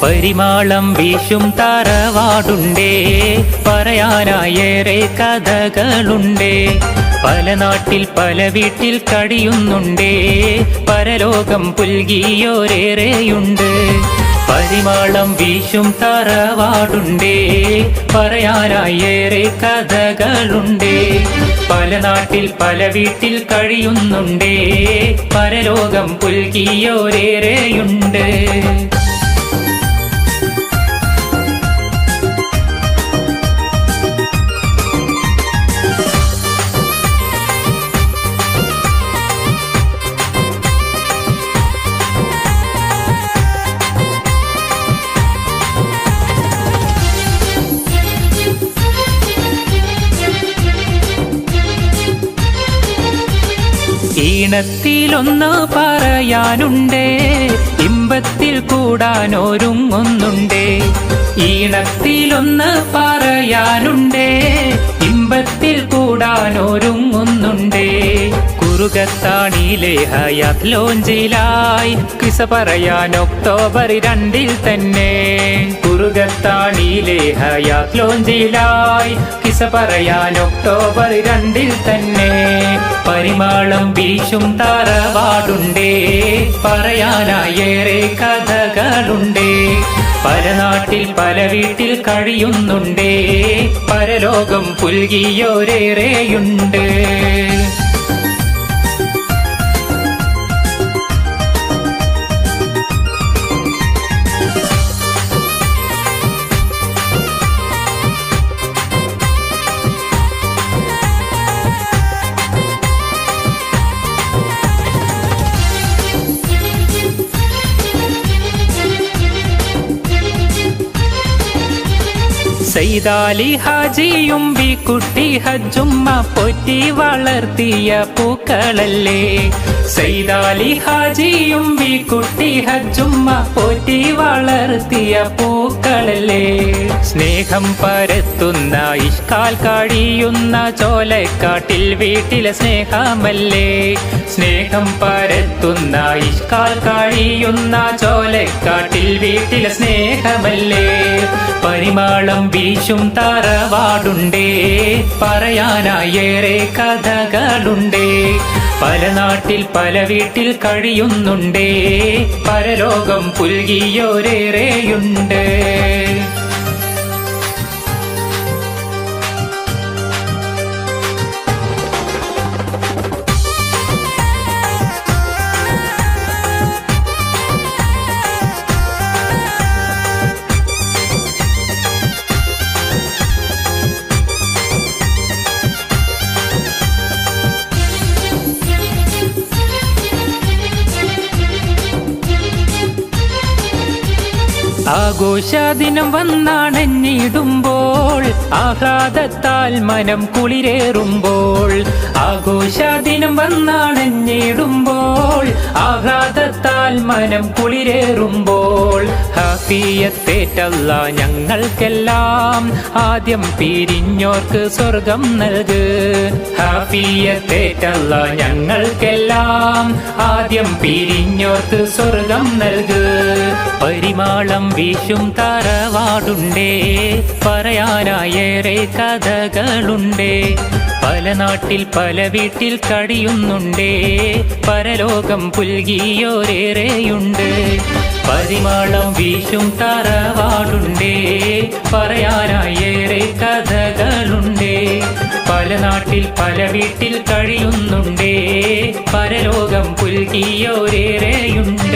പരിമാളം വീശും തറവാടുണ്ടേ, പറയാനായേറെ കഥകളുണ്ടേ. പല നാട്ടിൽ പല വീട്ടിൽ കഴിയുന്നുണ്ടേ, പരലോകം പുൽകിയോരേറെയുണ്ട്. പരിമാളം വീശും തറവാടുണ്ടേ, പറയാനായേറെ കഥകളുണ്ടേ. പല നാട്ടിൽ പല വീട്ടിൽ കഴിയുന്നുണ്ടേ, പരലോകം പുൽകിയോരേറെയുണ്ട്. ഈണത്തിലൊന്ന് പറയാനുണ്ടേ, ഇമ്പത്തിൽ കൂടാനൊരുങ്ങുന്നുണ്ടേ. ഈണത്തിലൊന്ന് പറയാനുണ്ടേ, ഇമ്പത്തിൽ കൂടാനൊരുങ്ങുന്നുണ്ടേ. കുറുകത്താണിയിലെ ഹയാത്ത് ലോഞ്ചിലായി കിസ പറയാൻ ഒക്ടോബർ 2 തന്നെ. കുറുകത്താണിയിലെ ഹയാത്ത് ലോഞ്ചിലായി കിസ പറയാൻ ഒക്ടോബർ 2 തന്നെ. പരിമാളം വീശും തറവാടുണ്ടേ, പറയാനായേറെ കഥകളുണ്ടേ. പല നാട്ടിൽ പല വീട്ടിൽ കഴിയുന്നുണ്ടേ, പരലോകം പുൽകിയോരേറെയുണ്ട്. സൈദാലി ഹാജിയും ബിക്കുട്ടി ഹജ്ജുമ്മ പോറ്റി വളർത്തിയ പൂക്കളല്ലേ. സൈദാലി ഹാജിയും ബിക്കുട്ടി ഹജ്ജുമ്മ പോറ്റി വളർത്തിയ പൂക്കളല്ലേ. സ്നേഹം പരത്തുന്ന ഇഷ്കാൽ കഴിയുന്ന ചോലക്കാട്ടിൽ വീട്ടിലെ സ്നേഹമല്ലേ. സ്നേഹം പരത്തുന്ന ഇഷ്കാൽ കഴിയുന്ന ചോലക്കാട്ടിൽ വീട്ടിലെ സ്നേഹമല്ലേ. പരിമാളം വീശും തറവാടുണ്ടേ, പറയാനായേറെ കഥകളുണ്ടേ. പല നാട്ടിൽ പല വീട്ടിൽ കഴിയുന്നുണ്ടേ, പരലോകം പുൽകിയോരേറെയുണ്ട്. ആഘോഷദിനം വന്നണഞ്ഞിടുമ്പോൾ, ആഹ്ലാദത്താൽ മനം കുളിരേറുമ്പോൾ. ആഘോഷദിനം വന്നണഞ്ഞിടുമ്പോൾ, ആഹ്ലാദത്താൽ മനം കുളിരേറുമ്പോൾ. ഹാഫിയത്തേറ്റല്ല ഞങ്ങൾക്കെല്ലാം, ആദ്യം പിരിഞ്ഞോർക്ക് സ്വർഗം നൽക്. ഹാഫിയത്തേറ്റല്ല ഞങ്ങൾക്കെല്ലാം, ആദ്യം പിരിഞ്ഞോർക്ക് സ്വർഗം നൽക്. പരിമാളം വീശും തറവാടുണ്ടേ, പറയാനായേറെ കഥകളുണ്ടേ. പല നാട്ടിൽ പല വീട്ടിൽ കഴിയുന്നുണ്ടേ, പരലോകം പുൽകിയോരേറെയുണ്ട്. പരിമാളം വീശും തറവാടുണ്ടേ, പറയാനായേറെ കഥകളുണ്ടേ. പല നാട്ടിൽ പല വീട്ടിൽ കഴിയുന്നുണ്ടേ, പരലോകം പുൽകിയോരേറെയുണ്ട്.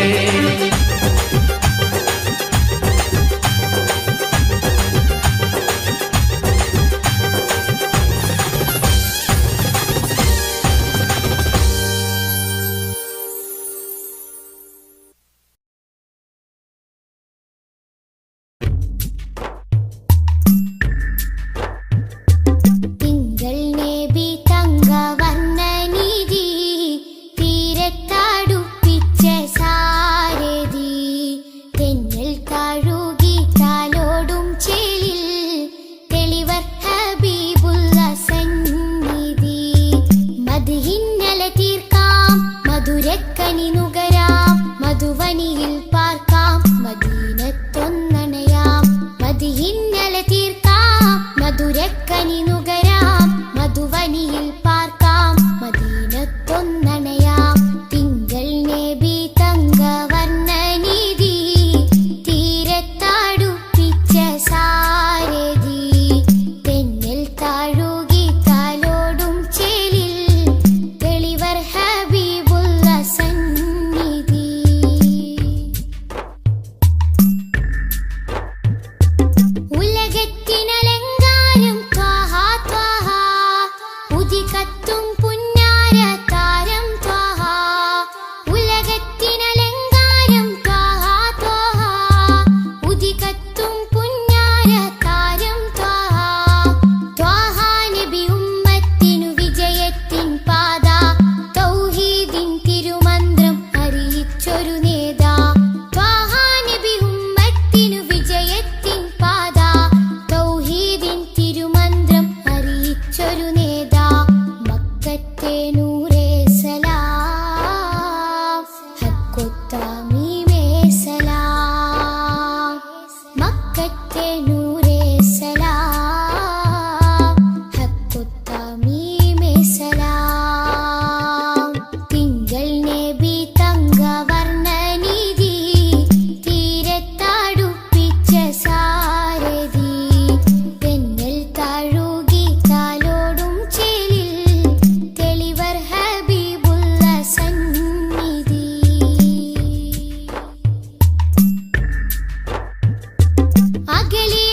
തീരത്താടുപ്പിച്ച സാരേ മറ്റേ നൂറേ സലാം ഹക്കുത്തമീമേ സലാം തിങ്കൾ നബി തങ്കവർണ്ണനിധി തീരത്തടുപ്പിച്ച സാരഥി തെന്നൽ തഴുകി താലോടും ചേലിൽ തെളിവർ ഹബീബുള്ള സന്നിധി അകലെ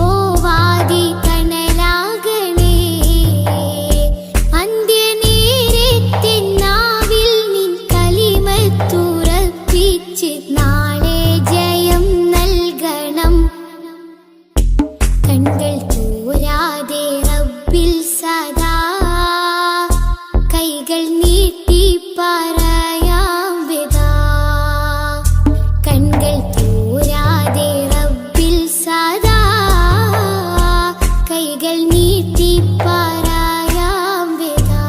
പോവാതെ കണലാകണേ അന്ത്യനേരത്തിനാവിൽ നിൻ കലിമത്തുറപ്പിച്ച് നാളെ ജയം നൽകണം കൺകൾ തോരാതെ റബ്ബിൽ സദാ കൈകൾ നീട്ടി പറയാം വിദാ കൺകൾ തോരാതെ റബ്ബിൽ സദാ കൈകൾ നീട്ടി പറയാം വിദാ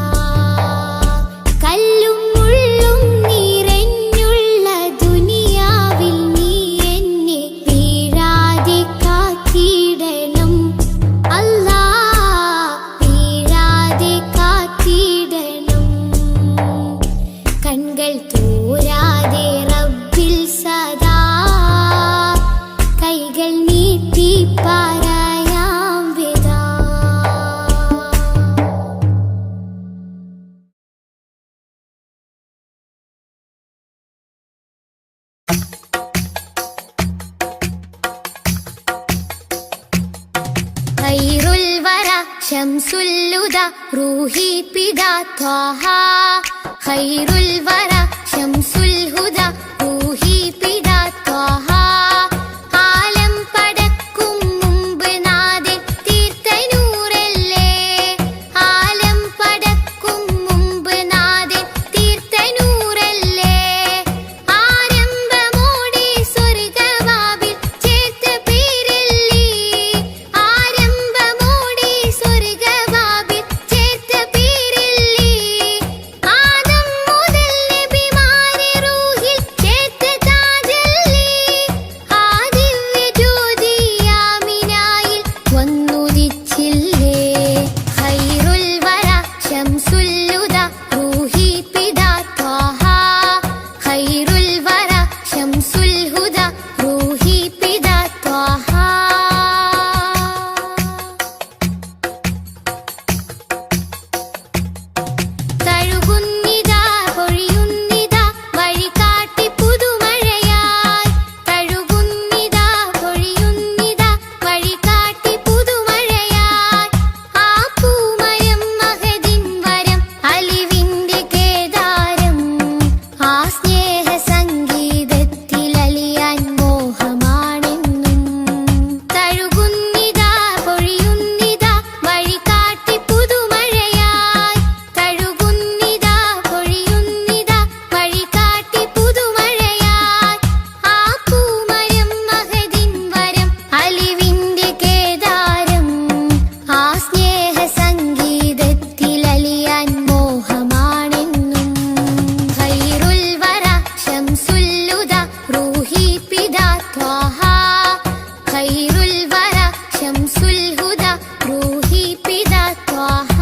കല്ലും മുള്ളും നിറഞ്ഞുള്ള ദുനിയാവിൽ നീ എന്നെ വീഴാതെ കാത്തിടണം അല്ലാ വീഴാതെ കാത്തിടണം കൺകൾ തോരാതെ റബ്ബിൽ സദാ കൈകൾ നീട്ടി പറയാം വിദാ ഖൈറുൽ വറ ശംസുൽ ഹുദ റൂഹി പിതാ ത്വാഹ ഖൈറുൽ വറ ശംസുൽ ഹുദ റൂഹി പിതാ ത്വാഹ ആലം പടക്കും മുമ്പ് നാഥൻ തീർത്ത നൂറല്ലേ ആലം പടക്കും മുമ്പ് നാഥൻ തീർത്ത നൂറല്ലേ ആരംഭമോടെ സ്വർഗവാവിൽ ചേർത്ത പേരല്ലേ ആരംഭമോടെ സ്വർഗവാവിൽ ചേർത്ത പേരല്ലേ ആദം മുതൽ നബിമാരെ റൂഹിൽ ചേർത്ത താജല്ലേ ആ ദിവ്യ ജ്യോതി ആമിനായിൽ വന്നുദിച്ചില്ലേ ഖൈറുൽ വറ ശംസുൽ ഹുദ റൂഹി പിതാ ത്വാഹ ഖൈറുൽ വറ ശംസുൽ ഹുദ റൂഹി പിതാ ത്വാഹ തഴുകുന്നിതാ പൊഴിയുന്നിതാ വഴികാട്ടി പുതുമഴയായി തഴുകുന്നിതാ പൊഴിയുന്നിതാ വഴികാട്ടി പുതുമഴയായി ആ പൂമരം മഹദിൻ വരം അലിവിന്റെ കേദാരം ആ സ്നേഹ സംഗീതത്തിൽ അലിയാൻ മോഹമാണെന്നും തഴുകുന്നിതാ പൊഴിയുന്നിതാ വഴികാട്ടി പുതുമഴയായി തഴുകുന്നിതാ പൊഴിയുന്നിതാ വഴികാട്ടി പുതുമഴയായി ആ പൂമരം മഹദിൻ വരം അലിവിന്റെ കേദാരം ആ സ്നേഹ സംഗീതത്തിൽ അലിയാൻ മോഹമാണെന്നും ഖൈറുൽ വറ ശംസുൽ ഹുദ റൂഹി പിതാ ത്വാഹ ഖൈറുൽ വറ ശംസുൽ ഹുദ റൂഹി പിതാ ത്വാഹ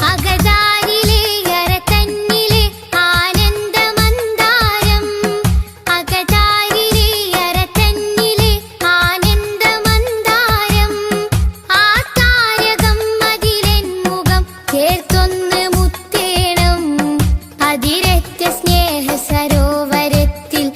അകതാരിലെ അരതന്നിലെ ആനന്ദമന്ദാരം അകതാരിലെ അരതന്നിലെ ആനന്ദമന്ദാരം ആ താരകം അതിലെൻ മുഖം ചേർത്തൊന്ന് മുത്തേണം അതിരറ്റ സ്നേഹ സരോവരത്തിൽ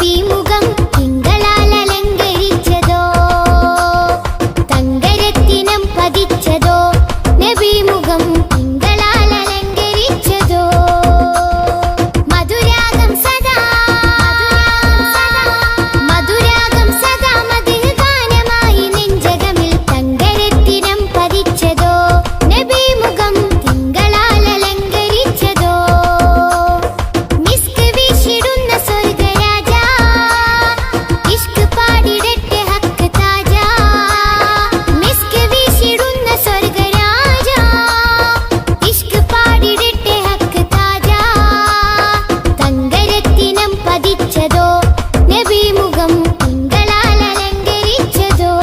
നബി മുഖം തിങ്കളാൽ അലങ്കരിച്ചതോ തങ്കരത്തിനം പതിച്ചതോ നബി മുഖം തിങ്കളാൽ അലങ്കരിച്ചതോ മധുരാഗം സദാ മധുരാഗം സദാ മധുര ഗാനമായി നെഞ്ചകമിൽ തങ്കരത്തിനം പതിച്ചതോ നബി മുഖം തിങ്കളാൽ അലങ്കരിച്ചതോ മിസ്ക് വീശിടുന്ന സ്വർഗരാജ ഇഷ്ക് പാടിടട്ടെ ഹക്ക് താജ മിസ്ക് വീശിടുന്ന സ്വർഗരാജ ഇഷ്ക് പാടിടട്ടെ ഹക്ക് താജ തങ്കരത്തിനം പതിച്ചതോ നബി മുഖം തിങ്കളാൽ അലങ്കരിച്ചതോ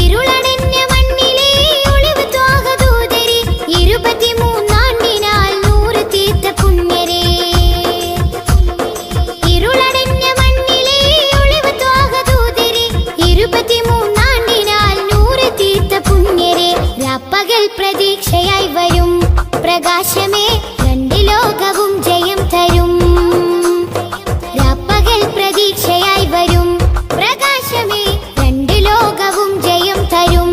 ഇരുളടഞ്ഞ മണ്ണിലെ ഒളിവ് ത്വാഗദൂതരെ 23 നൂറ് തീർത്ത പുണ്യരെ ഇരുളടഞ്ഞ മണ്ണിലെ ഒളിവ് ത്വാഗദൂതരെ 23 നൂറ് തീർത്ത പുണ്യരെ രാപ്പകൽ പ്രതീക്ഷയായി വരും പ്രകാശമേ രണ്ട് ലോകവും ജയം തരും രാപ്പകൽ പ്രതീക്ഷയായി വരും പ്രകാശമേ രണ്ട് ലോകവും ജയം തരും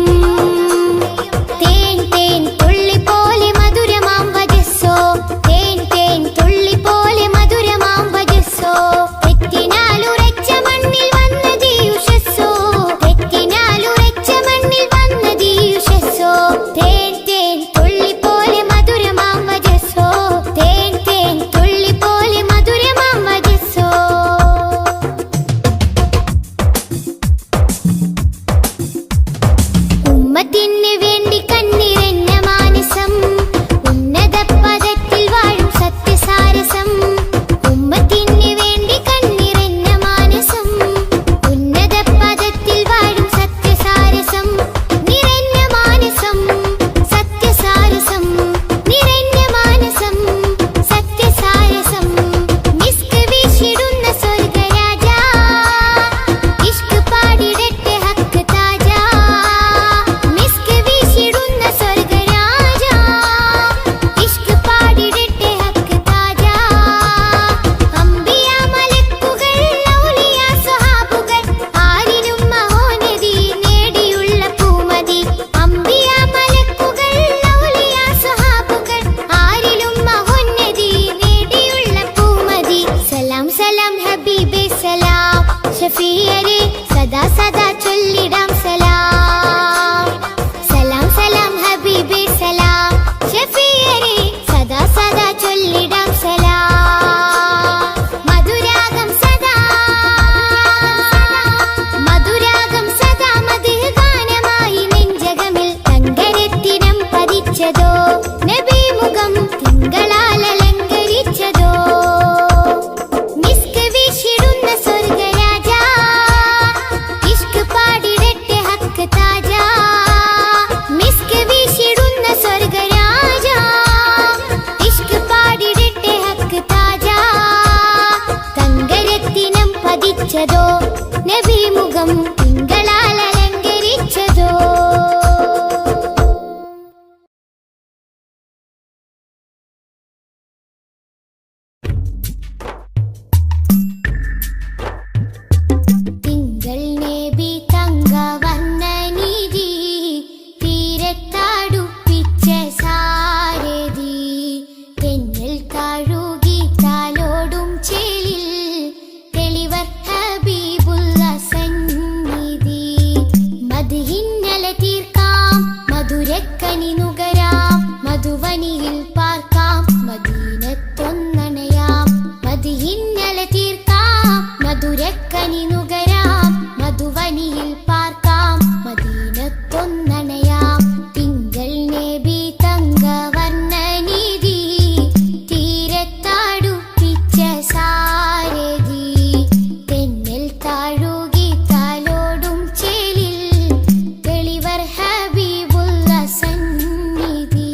തേൻ തേൻ തുള്ളി പോലെ മധുരമാം വജസ്സോ തേൻ തേൻ തുള്ളി പോലെ മധുരമാം വജസ്സോ തെറ്റിനാലുറച്ച മണ്ണിൽ വന്നതീ ഉഷസ്സോ തെറ്റിനാലുറച്ച മണ്ണിൽ വന്നതീ ഉഷസ്സോ തേൻ തേൻ തുള്ളി പോലെ മധുരമാം വജസ്സോ തേൻ തേൻ തുള്ളി പോലെ മധുരമാം വജസ്സോ ഉമ്മത്തിന് വേണ്ടി കണ്ണിറഞ്ഞ മാനസം ഉന്നത പദത്തിൽ വാഴും സത്യസാരസം ഉമ്മത്തിന് വേണ്ടി കണ്ണിറഞ്ഞ മാനസം ഉന്നത പദത്തിൽ വാഴും സത്യസാരസം നിറഞ്ഞ മാനസം സത്യസാരസം നിറഞ്ഞ മാനസം സത്യസാരസം മിസ്ക് വീശിടുന്ന സ്വർഗരാജ ഇഷ്ക് പാടിടട്ടെ ഹക്ക് താജ മിസ്ക് വീശിടുന്ന സ്വർഗരാജ ഇഷ്ക് പാടിടട്ടെ ഹക്ക് താജ അംബിയ മലക്കുകൾ ഔലിയ സ്വഹാബുകൾ ആരിലും മഹോന്നതി നേടിയുള്ള പൂമതി അംബിയ മലക്കുകൾ ഔലിയ സ്വഹാബുകൾ ആരിലും മഹോന്നതി നേടിയുള്ള പൂമതി സലാം സലാം ഹബീബേ സലാം ഷഫീയരെ സദാ സദാ ചൊല്ലിടാം സലാം സലാം സലാം ഹബീബേ സലാം ഷഫീയരെ സദാ സദാ ചൊല്ലിടാം സലാം മധുരാഗം സദാ മധുരാഗം സദാ മധുര ഗാനമായി നെഞ്ചകമിൽ തങ്കരത്തിനം പതിച്ചതോ നബി മുഖം തിങ്കളാൽ അലങ്കരിച്ചതോ മിസ്ക് വീശിടുന്ന സ്വർഗരാജ ഇഷ്ക് പാടിടട്ടെ ഹക്ക് താജ മിസ്ക് വീശിടുന്ന സ്വർഗരാജ ഇഷ്ക് പാടിടട്ടെ ഹക്ക് താജ തങ്കരത്തിനം പതിച്ചതോ നബി മുഖം തിങ്കളാൽ അലങ്കരിച്ചതോ തിങ്കൾ നബി തങ്കവർണ്ണ നിധി തീരത്തടുപ്പിച്ച സാരഥി തെന്നൽ താഴുകി താലോടും ചേലിൽ തെളിവർ ഹബീബുള്ള സന്നിധി മദ്ഹിന്നല തീർക്കാം മധുരക്കനി നുകരാം മധുവനിയിൽ പാർക്കാം മദീനത്തൊന്നണയാം മദ്ഹിന്നല തീർക്കാം മധുരക്കനി നുകരാം മധുവനിയിൽ പാർക്കാം മദീനത്തൊന്നണയാം തിങ്കൾ നബി തങ്കവർണ്ണ നിധി തീരത്തടുപ്പിച്ച സാരഥി തെന്നൽ താഴുകി താലോടും ചേലിൽ തെളിവർ ഹബീബുള്ള സന്നിധി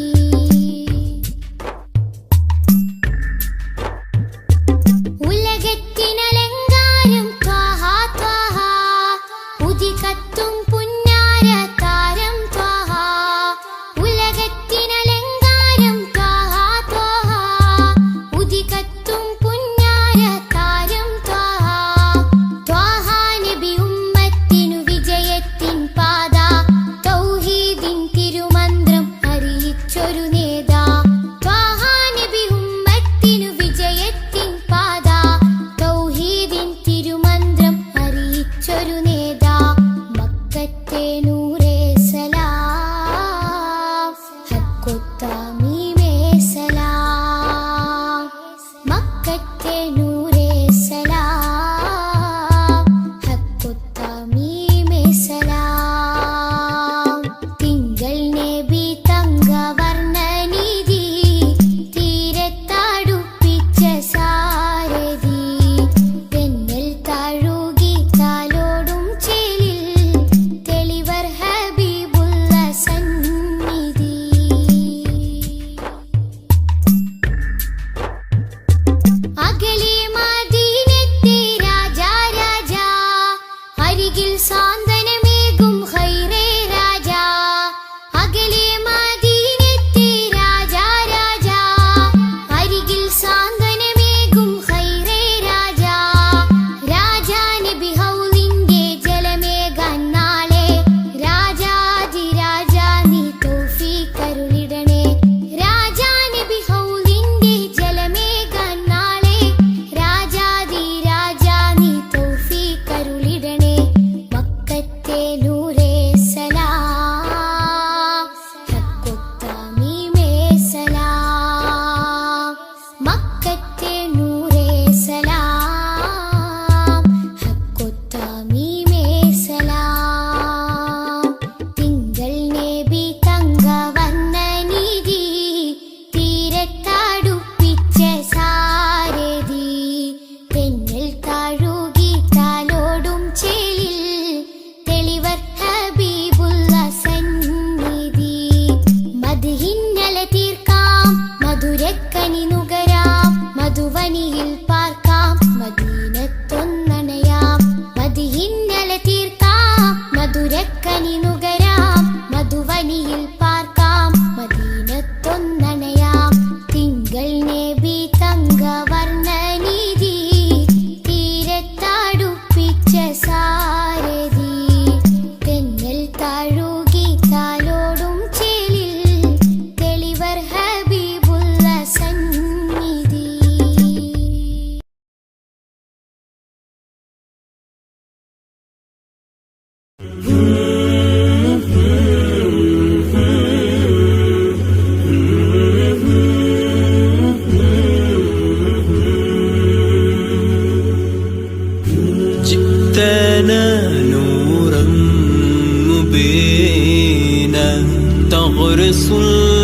غرسوا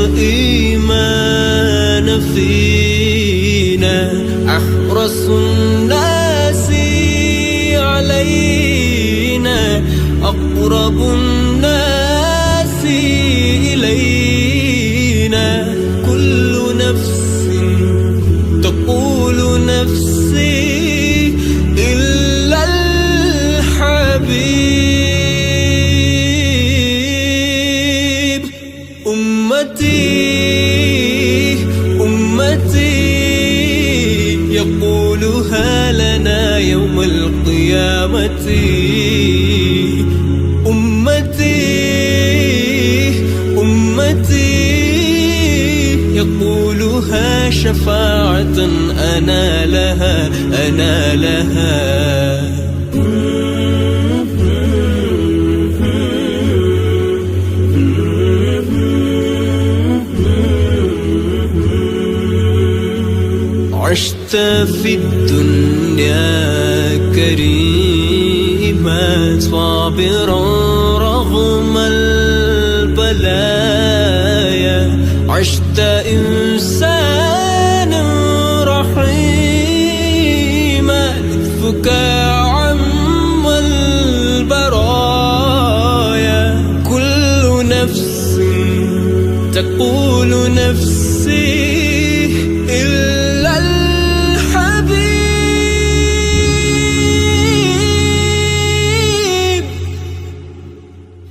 الإيمان فينا أحرصوا الناس علينا أقرب الناس إلينا كل نفس تقول نفسي إلا الحبيب أمتي أمتي يقولها لنا يوم القيامة أمتي أمتي يقولها شفاعة أنا لها أنا لها عشت في الدنيا كريما صابرا رغم البلايا عشت إنسانا رحيما لطفك عم البرايا كل نفس تقول نفسي إلا الحبيب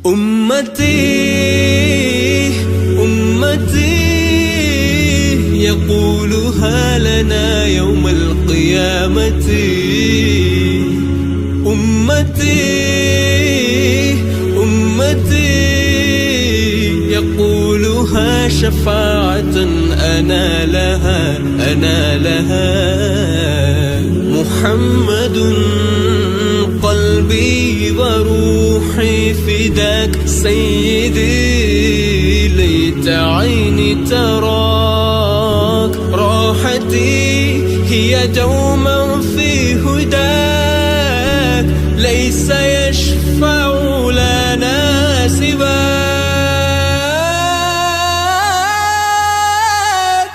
أمتي أمتي يقولها لنا يوم القيامة أمتي أمتي يقولها شفاعة أنا لها أنا لها محمد قلبي وروحي فداك سيدي ليت عيني تراك راحتي هي دوما في هداك ليس يشفع لنا سواك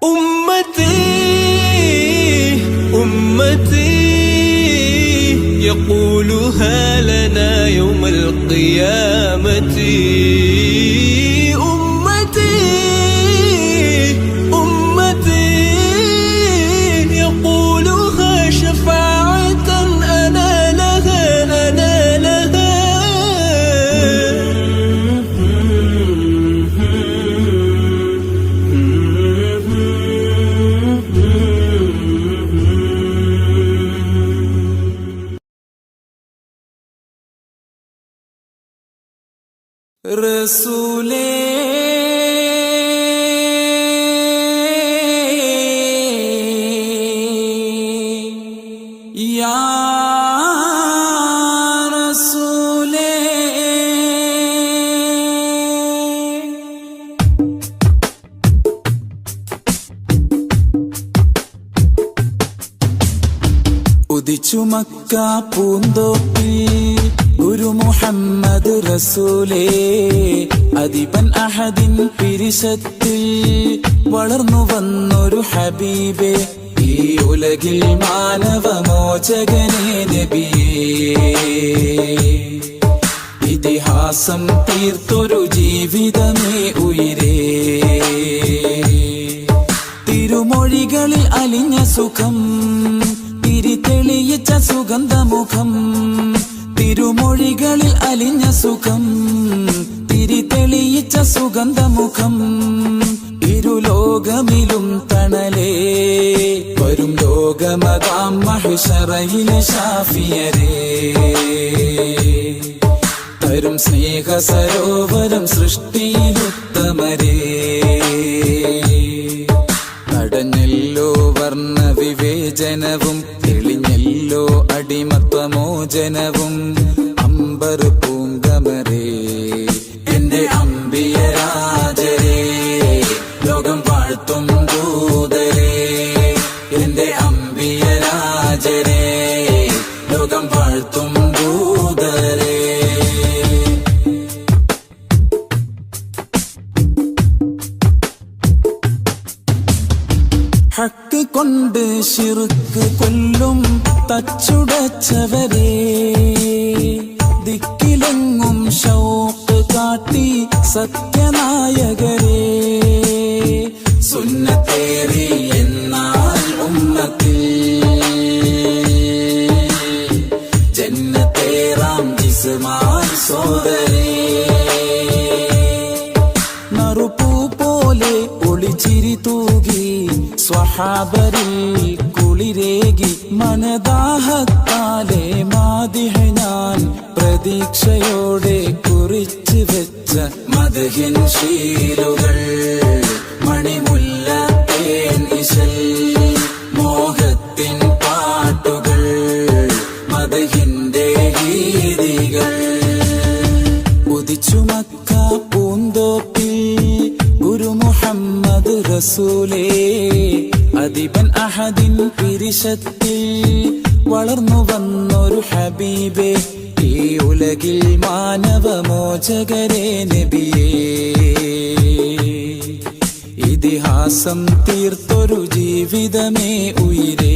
أمتي أمتي يقولها لنا يوم القيامة أمتي أمتي يقولها شفاعة أنا لها أنا لها റസൂലേ യാ റസൂലേ ഉദിച്ചു മക്ക പൂന്തോപ്പിൽ ഗുരു മുഹമ്മദ് റസൂലേ അദിബൻ അഹദിൻ പിരിശത്തിൽ വളർന്നു വന്നൊരു ഹബീബേ ഈ ഉലകിൽ മാനവമോചകനേ നബിയേ ഇതിഹാസം തീർത്തൊരു ജീവിതമേ ഉയിരേ തിരുമൊഴികളിൽ അലിഞ്ഞ സുഖം തിരിതെളിയിച്ച സുഗന്ധമുഖം തിരുമൊഴികളിൽ അലിഞ്ഞ സുഖം തിരിതെളിയിച്ച സുഗന്ധമുഖം ഇരുലോകമിലും തണലേ വരും ലോകമതാം മഹിഷറയിലെ ഷാഫിയരേ തരും സ്നേഹ സരോവരം സൃഷ്ടിയിലുത്തമരേ തടഞ്ഞല്ലോ വർണ്ണ വിവേചനവും തെളിഞ്ഞല്ലോ അടിമത്വമോചനവും അമ്പർ പൂങ്കമരേ എന്റെ അമ്പിയരാജരേ ലോകം വാഴ്ത്തും ദൂതരേ എന്റെ അമ്പിയരാജരേ ലോകം വാഴ്ത്തും ദൂതരേ ഹക്ക് കൊണ്ട് ശിർക്ക് കൊല്ലും തച്ചുടച്ചവരെ, ദിക്കിലെങ്ങും ഷൗക്ക് കാട്ടി സത്യനായകരെ, സുന്നത്തേറി എന്നാൽ ഉമ്മത്തിൽ ജന്നത്തേറാം ജിസ്മാൻ സോദരേ, നറുപൂ പോലെ ഒളിച്ചിരി തൂകി സ്വഹാബരിൽ കുളിരേകി, മനദാഹത്താലെ മാദിഹ ഞാൻ പ്രതീക്ഷയോടെ കുറിച്ചു വെച്ച മദ്ഹിൻ ശീലുകൾ, മണിമുല്ല തേൻ ഇശൽ മോഹത്തിൻ പാട്ടുകൾ, മദ്ഹിന്റെ ഗീതികൾ. ഉദിച്ചു മക്ക പൂന്തോപ്പിൽ ഗുരു മുഹമ്മദ് റസൂലേ, അദിബൻ അഹദിൻ പിരിശത്തിൽ വളർന്നു വന്നൊരു ഹബീബേ, ഈ ഉലകിൽ മാനവമോചകരെ നബിയേ, ഇതിഹാസം തീർത്തൊരു ജീവിതമേ ഉയിരേ.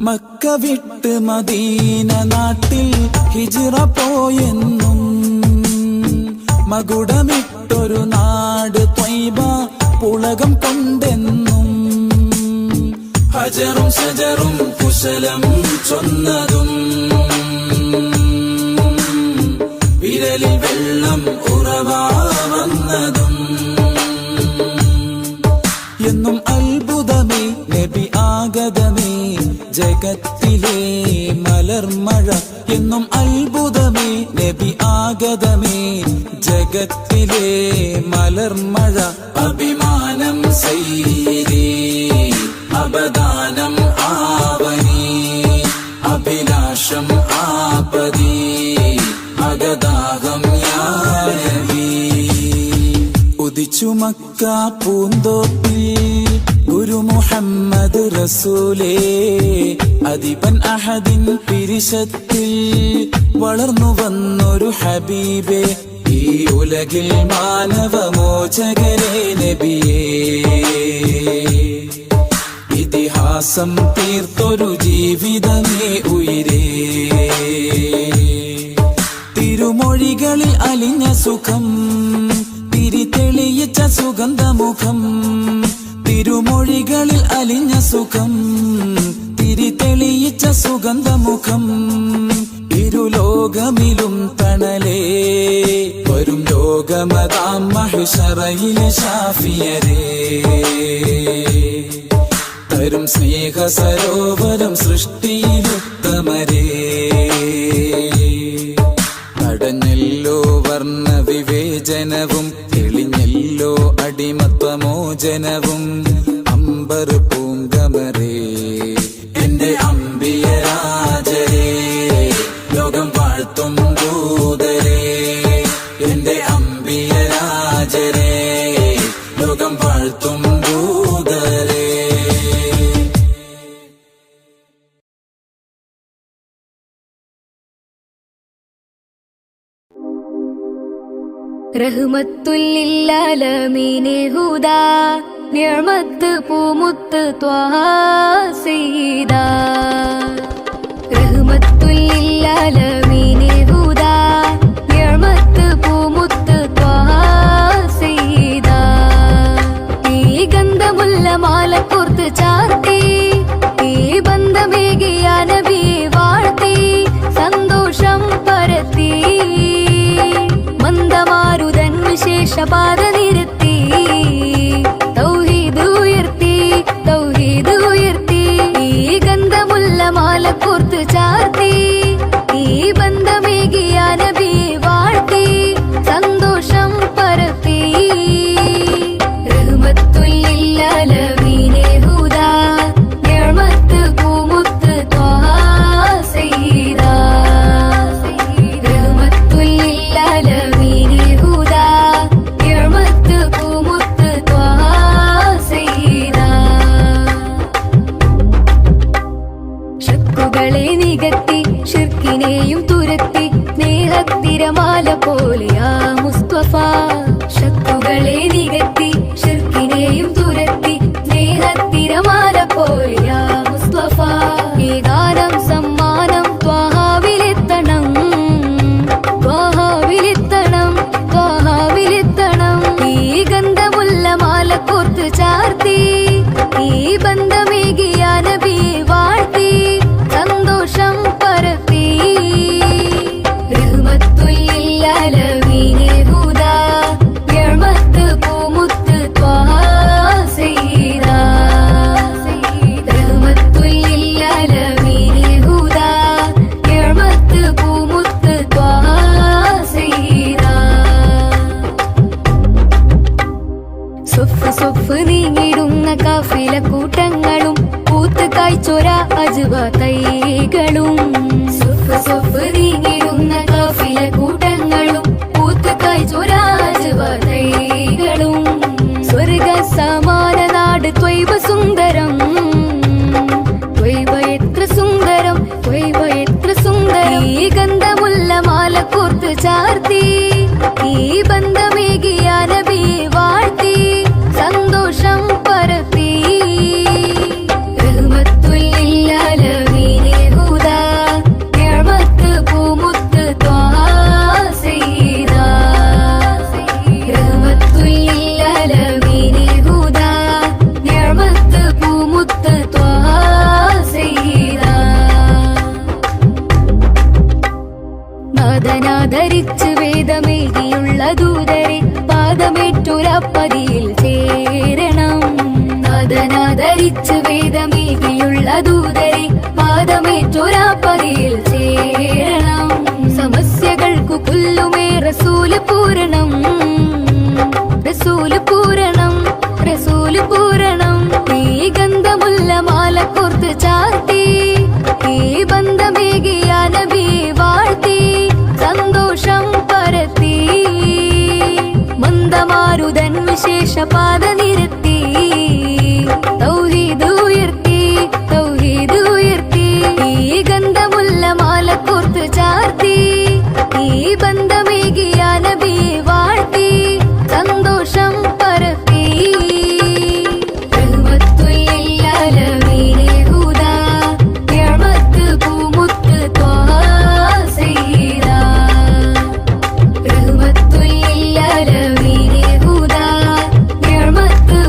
മക്ക വിട്ട് മദീന നാട്ടിൽ ഹിജ്റ പോയെന്നും, മകുടമിട്ടൊരു നാട് ത്വയ്ബ പുളകം കൊണ്ടെന്നും, ഹജറും ശജറും കുശലം ചൊന്നതും, വിരലിൽ വെള്ളം ഉറവാ വന്നതും, എന്നും അത്ഭുതമേ നബി ആഗതമേ ജഗത്തിലെ മലർമഴ, എന്നും അത്ഭുതമേ നബി ആഗതമേ ജഗത്തിലെ മലർമഴ, അഭിമാനം സയ്യിദി അബദാനം ആവനി, അഭിലാഷം ആപതി അഗദാഹം യാ നബി. ഉദിച്ചു മക്ക പൂന്തോപ്പിൽ ഗുരു മുഹമ്മദ് റസൂലേ, അദിബൻ അഹദിൻ പിരിശത്തിൽ വളർന്നു വന്നൊരു ഹബീബേ, ഈ ഉലകിൽ മാനവമോചകരെ നബിയേ, ഇതിഹാസം തീർത്തൊരു ജീവിതമേ ഉയിരേ. തിരുമൊഴികളിൽ അലിഞ്ഞ സുഖം തിരിതെളിയിച്ച സുഗന്ധമുഖം, തിരുമൊഴികളിൽ അലിഞ്ഞ സുഖം തിരിതെളിയിച്ച സുഗന്ധമുഖം, ഇരുലോകമിലും തണലേ വരും ലോകമതാം മഹ്ശറയിലെ ശാഫിയരേ, തരും സ്നേഹ സരോവരം സൃഷ്ടിയിലുത്തമരേ, തടഞ്ഞല്ലോ വർണ്ണ വിവേചനവും തെളിഞ്ഞല്ലോ അടിമത്വമോചനവും, അമ്പർ പൂങ്കമരേ എന്റെ അമ്പിയരാജരേ, ലോകം വാഴ്ത്തും ദൂതരേ, എന്റെ അമ്പിയരാജരേ, ലോകം വാഴ്ത്തും ദൂതരേ. റഹ്മത്തുല്ലില്ലാലമീനെ ഹുദാ, നിഅമത്ത് പൂമുത്ത് ത്വാഹ സയ്യിദാ. റഹ്മത്തുല്ലില്ലാലമീനെ ഹുദാ, നിഅമത്ത് പൂമുത്ത് ത്വാഹ സയ്യിദാ. ഈ ഗന്ധമുല്ല മാല കോർത്ത് ചാർത്തി, ഈ ബന്ധമേകിയ നബിയെ വാഴ്ത്തി, സന്തോഷം പരത്തി, മന്ദമാരുതൻ വിശേഷപാത നിരത്തി, തൗഹീദ് ഉയർത്തി, തൗഹീദ് ഉയർത്തി. ഈ ഗന്ധമുല്ല മാല കോർത്ത് ചാർത്തി, ഈ ബന്ധമേകിയ നബിയെ വാഴ്ത്തി, സന്തോഷം പരത്തി. റഹ്മത്തുല്ലില്ലാലമീനെ ഹുദാ, നിഅമത്ത് പൂമുത്ത് ത്വാഹ സയ്യിദാ. റഹ്മത്തുല്ലില്ലാലമീനെ ഹുദാ, നിഅമത്ത് തുരത്തി സ്നേഹത്തിരമാല പോലെയാ മുസ്തഫ ശത്രുക്കളെ നികത്തി ശിർക്കിനെയും തുരത്തി സ്നേഹത്തിരമാല പോലെയാ മുസ്തഫ ഈ ഗാനം സമ്മാനം ത്വാഹാവിലെത്തണം ത്വാഹാവിലെത്തണം ത്വാഹാവിലെത്തണം ഈ ഗന്ധമുള്ള മാല കോർത്ത് ചാർത്തി ഈ ബന്ധമേകിയ നബിയെ വാഴ്ത്തി സന്തോഷം പരത്തി റഹ്മത്തുൽ ഹുദാ നിഅമത്ത് പൂമുത്ത് ത്വാഹാ സയ്യിദാ റഹ്മത്തുൽ ഹുദാ നിഅമത്ത് പൂമുത്ത് ത്വാഹാ സയ്യിദാ സൊഫ് നീങ്ങിടുന്ന കാഫില കൂട്ടങ്ങളും പൂത്ത് കായ്ച്ചൊര അജ്വ തൈകളും സൊഫ് നീങ്ങിടുന്ന കാഫില കൂട്ടങ്ങളും പൂത്ത് കായ്ച്ചൊര അജ്വ തൈകളും സ്വർഗ സമാന നാട് ത്വയ്ബ സുന്ദരം ത്വയ്ബ എത്ര സുന്ദരം ത്വയ്ബ എത്ര സുന്ദരം ഈ ഗന്ധമുള്ള മാല കോർത്ത് ചാർത്തി ഈ ബന്ധമേകിയ നബിയെ വാഴ്ത്തി സന്തോഷം പരത്തി റഹ്മത്തുൽ ഹുദാ നിഅമത്ത് പൂമുത്ത് ത്വാഹാ സയ്യിദാ റഹ്മത്തുൽ ഹുദാ നിഅമത്ത് പൂമുത്ത് ത്വാഹാ സയ്യിദാ നാദനാദരിച്ച് വേദമേകിയുള്ള ദൂതരെ പാദമേറ്റൊരപ്പതിയിൽ ചേരണം നാദനാദരിച്ച് വേദമേകിയുള്ള ദൂതരെ പാദമേറ്റൊരപ്പതിയിൽ ചേരണം സമസ്യകൾക്കു പുല്ലുമേ റസൂല് പൂരണം റസൂല് പൂരണം റസൂല് പൂരണം ഈ ഗന്ധമുള്ള മാല കോർത്ത് ചാർത്തി ഈ ബന്ധമേകിയ നബിയെ വാഴ്ത്തി സന്തോഷം പരത്തി മന്ദമാരുതൻ വിശേഷ പാത നിരത്തി തൗഹീദ് ഉയർത്തി തൗഹീദ് ഉയർത്തി ഈ ഗന്ധമുള്ള മാല കോർത്ത് ചാർത്തി ഈ ബന്ധമേകിയ നബിയെ വാഴ്ത്തി സന്തോഷം പരത്തി റഹ്മത്തുൽ ഹുദാ നിഅമത്ത് പൂമുത്ത് ത്വാഹാ സയ്യിദാ റഹ്മത്തുൽ ഹുദാ നിഅമത്ത്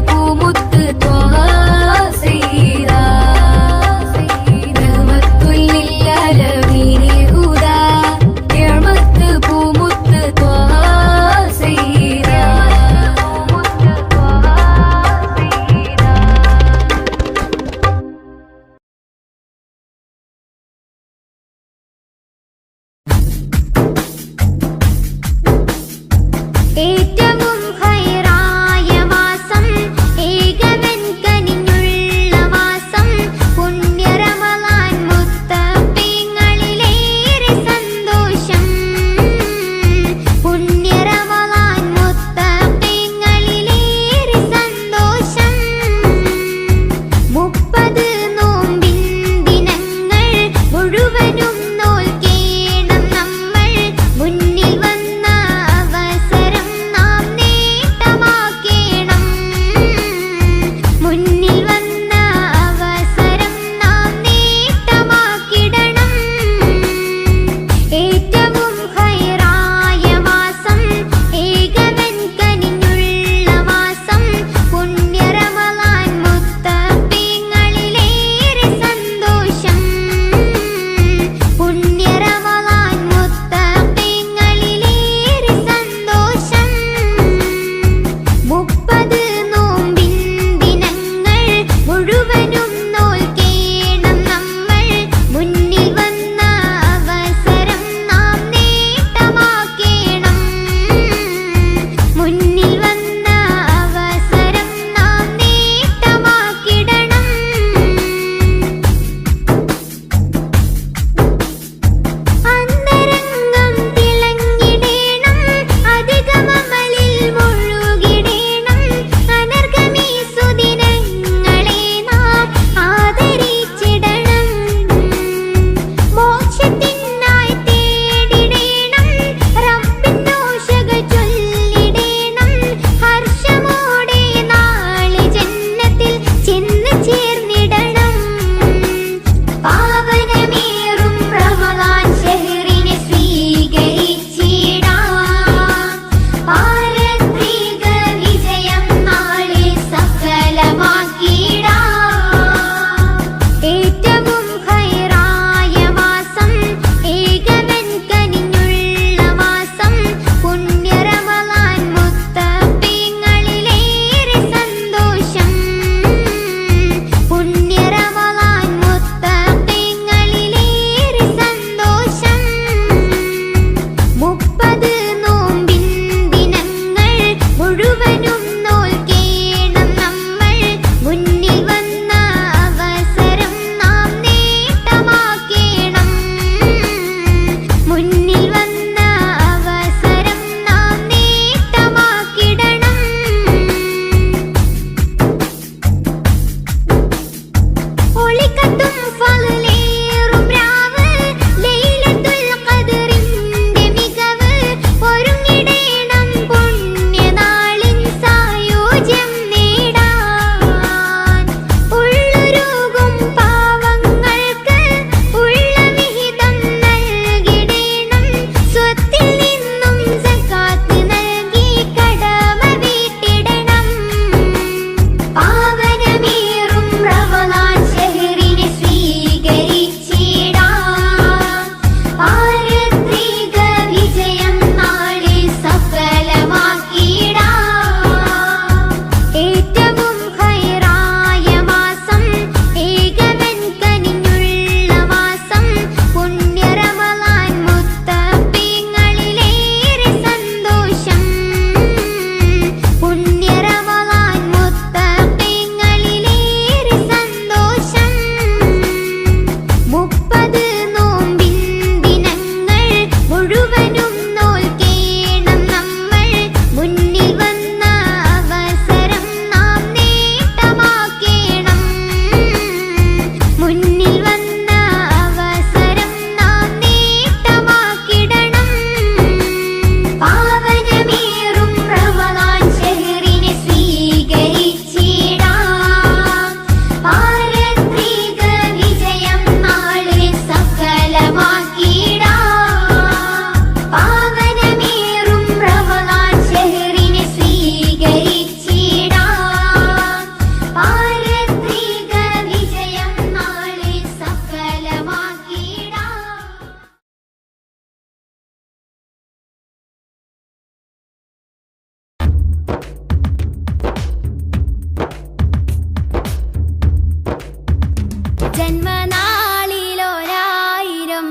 ജന്മനാളിലൊരായിരം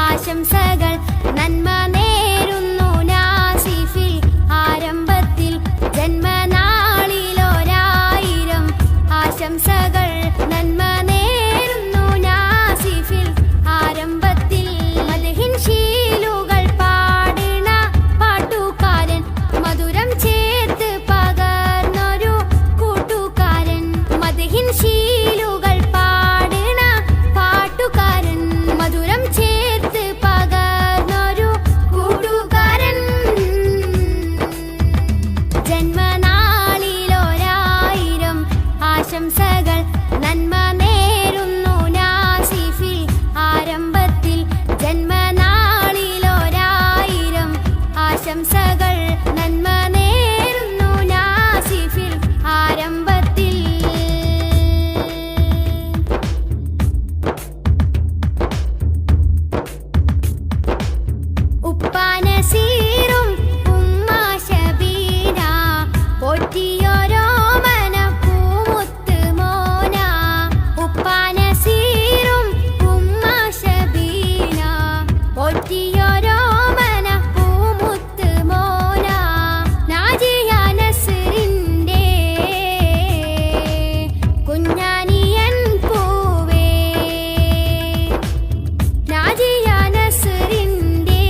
ആശംസകൾ നന്മ നേരുന്നു നാസിഫിൽ ആരംഭത്തിൽ ജന്മനാളിലൊരായിരം ആശംസകൾ നന്മ നേരുന്നു നാസിഫിൽ ആരംഭത്തിൽ മദ്ഹിൻ ശീലുകൾ പാടുന്ന പാട്ടുകാരൻ മധുരം ചേർത്ത് പകർന്നൊരു കൂട്ടുകാരൻ മദ്ഹിൻ ശീലുകൾ പാടുന്ന പാട്ടുകാരൻ മധുരം ചേർത്ത് പകർന്നൊരു കൂട്ടുകാരൻ ജന്മനാളിലൊരായിരം ആശംസകൾ നന്മ നേരുന്നു നാസിഫിൽ ആരംഭത്തിൽ ജന്മനാളിലൊരായിരം ആശംസകൾ നന്മ നേരുന്നു നാസിഫിൽ ആരംഭത്തിൽ ഉപ്പാനസീറും ഉമ്മ ശബീന പോറ്റിയോരോ മനപ്പൂമുത്ത് മോന ഉപ്പാനസീറും ഉമ്മ ശബീന പോറ്റിയോരോ മനപ്പൂമുത്ത് മോന നാജിയ നസ്റിന്റെ കുഞ്ഞാനിയൻ പൂവേ നാജിയ നസ്റിന്റെ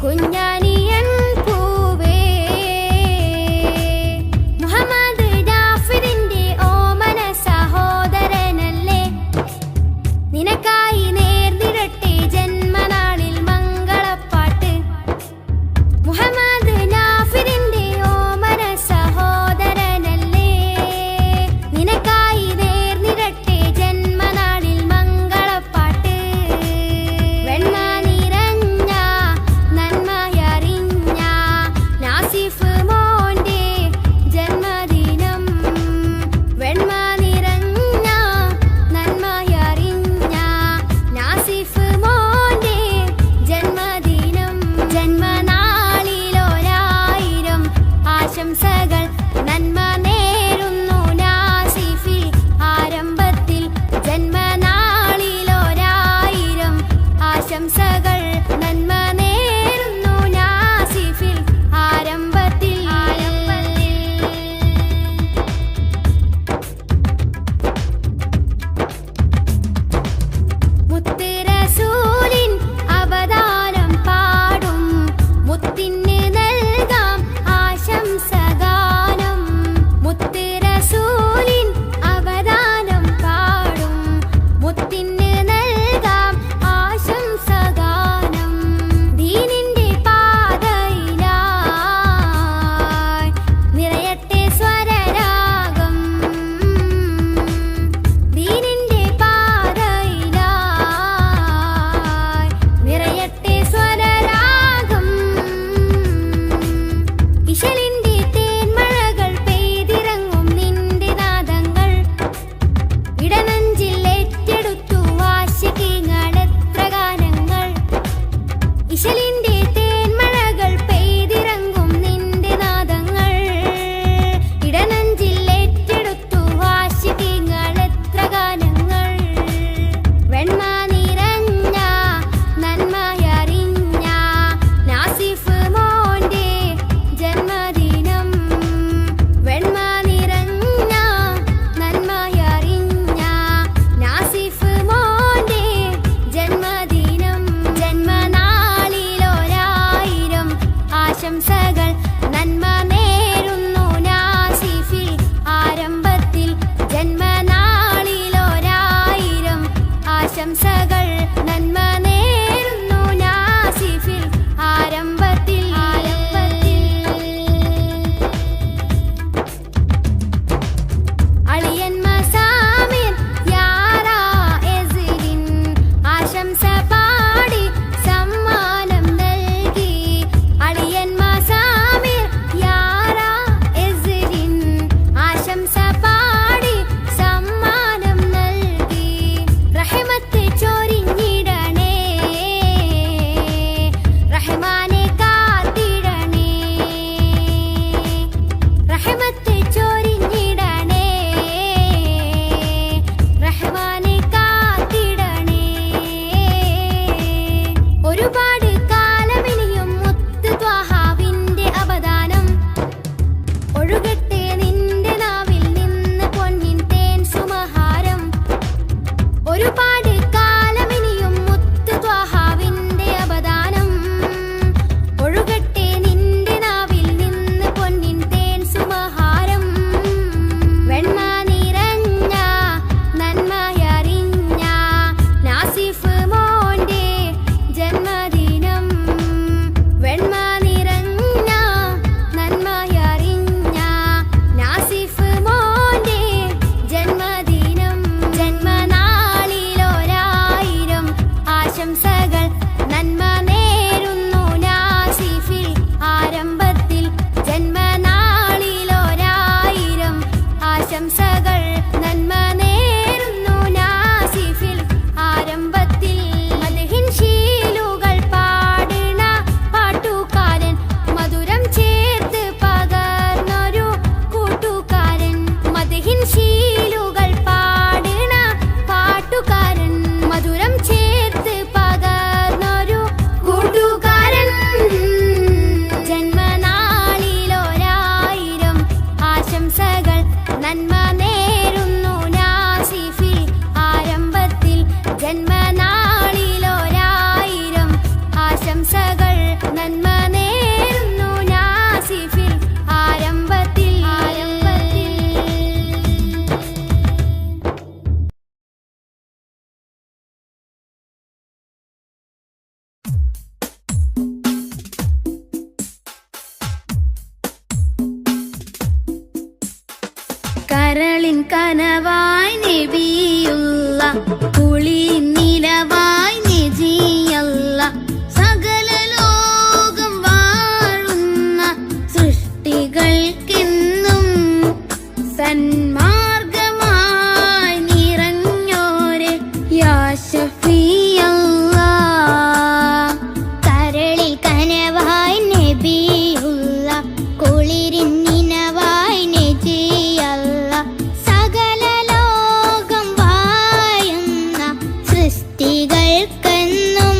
കുഞ്ഞാനിയൻ പൂവേ മുഹമ്മദ് ജാഫറിന്റെ ഓമന സഹോദരനല്ലേ നിനക്കായി നേർന്നിടട്ടെ ജന്മനാളിൽ മംഗളപ്പാട്ട് മുഹമ്മദ് ജാഫറിന്റെ ഓമന സഹോദരനല്ലേ നിനക്കായി നേർന്നിടട്ടെ ജന്മനാളിൽ മംഗളപ്പാട്ട് വെണ്മ നിറഞ്ഞ നന്മയറിഞ്ഞ നാസിഫ് മോന്റെ ജന്മദിനം വെണ്മ നിറഞ്ഞ നന്മയറിഞ്ഞ നാസിഫ് മോന്റെ ജന്മദിനം ജന്മനാളിലൊരായിരം ആശംസകൾ നന്മ നേരുന്നു നാസിഫിൽ ആരംഭത്തിൽ ജന്മനാളിലൊരായിരം ആശംസകൾ നന്മ നേരുന്നു നാസിഫിൽ ആരംഭത്തിൽ മുത്ത് റസൂലിൻ അവതാരം പാടും മുത്തിന് നൽകാം ആശംസഗാനം മുത്ത് റസൂലിൻ അവതാരം പാടും മുത്തിന് നൽകാം ആശംസഗാനം ദീനിന്റെ പാതയിലായി നിറയട്ടെ സ്വരരാഗം ദീനിന്റെ പാതയിലായി നിറയട്ടെ സ്വരരാഗം ഇശലിന്റെ തേന്മഴകൾ പെയ്തിറങ്ങും നിന്റെ നാദങ്ങൾ ഇടനെഞ്ചിൽ ഏറ്റെടുത്തു വാശികീങ്ങളെത്ര ഗാനങ്ങൾ ഇശലിന്റെ തേന്മഴകൾ പെയ്തിറങ്ങും നിന്റെ നാദങ്ങൾ ഇടനെഞ്ചിൽ ഏറ്റെടുത്തു വാശികീങ്ങളെത്ര ഗാനങ്ങൾ വെണ്മ നിറഞ്ഞ നന്മയറിഞ്ഞ നാസിഫ് മോന്റെ ജന്മദിനം വെണ്മ നിറഞ്ഞ നന്മയറിഞ്ഞ കനവായി നബിയുള്ള കുളി നിലവായി നജിയല്ല സകല ലോകം വാഴുന്ന സൃഷ്ടികൾക്കെന്നും സന്മാർഗമായി നിറഞ്ഞോരെ യാ ശഫീഅല്ലാഹ്. കരളിൽ കനവായി നബിയുള്ള കുളിരിൻ നിനവായി നജിയല്ല സകല ലോകം വാഴുന്ന സൃഷ്ടികൾക്കെന്നും